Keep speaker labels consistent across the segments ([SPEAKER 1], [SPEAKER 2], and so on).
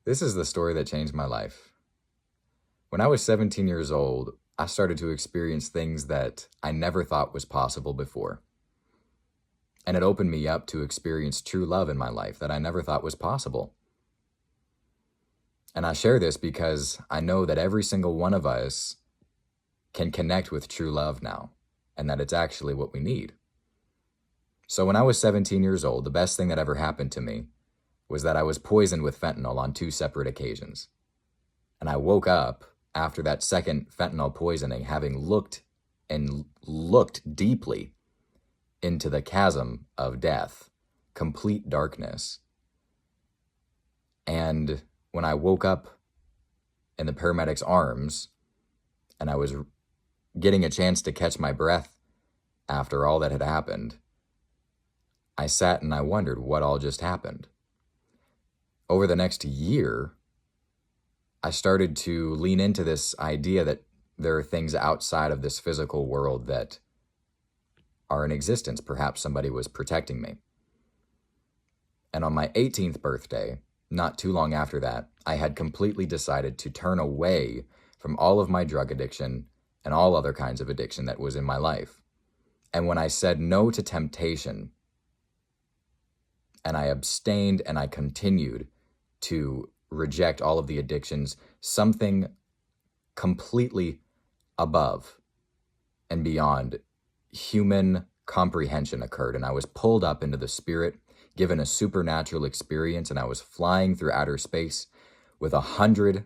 [SPEAKER 1] This is the story that changed my life. When I was 17 years old, I started to experience things that I never thought was possible before. And it opened me up to experience true love in my life that I never thought was possible. And I share this because I know that every single one of us can connect with true love now, and that it's actually what we need. So when I was 17 years old, the best thing that ever happened to me was that I was poisoned with fentanyl on 2 separate occasions. And I woke up after that second fentanyl poisoning, having looked deeply into the chasm of death, complete darkness. And when I woke up in the paramedic's arms and I was getting a chance to catch my breath after all that had happened, I sat and I wondered what all just happened. Over the next year, I started to lean into this idea that there are things outside of this physical world that are in existence. Perhaps somebody was protecting me. And on my 18th birthday, not too long after that, I had completely decided to turn away from all of my drug addiction and all other kinds of addiction that was in my life. And when I said no to temptation, and I abstained and I continued to reject all of the addictions, something completely above and beyond human comprehension occurred. And I was pulled up into the spirit, given a supernatural experience, and I was flying through outer space with hundreds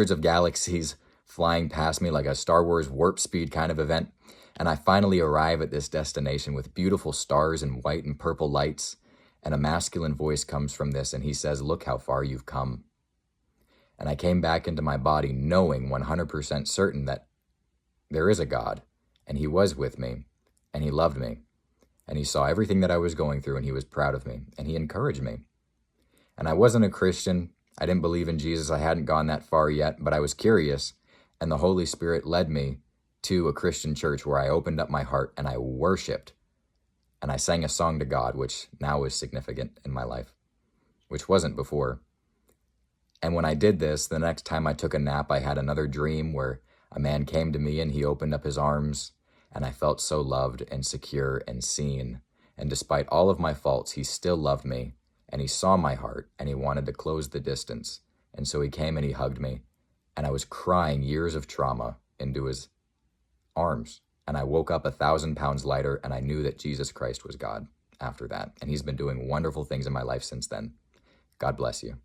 [SPEAKER 1] of galaxies flying past me like a Star Wars warp speed kind of event. And I finally arrive at this destination with beautiful stars and white and purple lights. And a masculine voice comes from this, and he says, "Look how far you've come." And I came back into my body knowing 100% certain that there is a God, and he was with me, and he loved me, and he saw everything that I was going through, and he was proud of me, and he encouraged me. And I wasn't a Christian. I didn't believe in Jesus. I hadn't gone that far yet, but I was curious, and the Holy Spirit led me to a Christian church where I opened up my heart and I worshiped. And I sang a song to God, which now is significant in my life, which wasn't before. And when I did this, the next time I took a nap, I had another dream where a man came to me and he opened up his arms, and I felt so loved and secure and seen. And despite all of my faults, he still loved me, and he saw my heart, and he wanted to close the distance. And so he came and he hugged me, and I was crying years of trauma into his arms. And I woke up 1,000 pounds lighter, and I knew that Jesus Christ was God after that. And he's been doing wonderful things in my life since then. God bless you.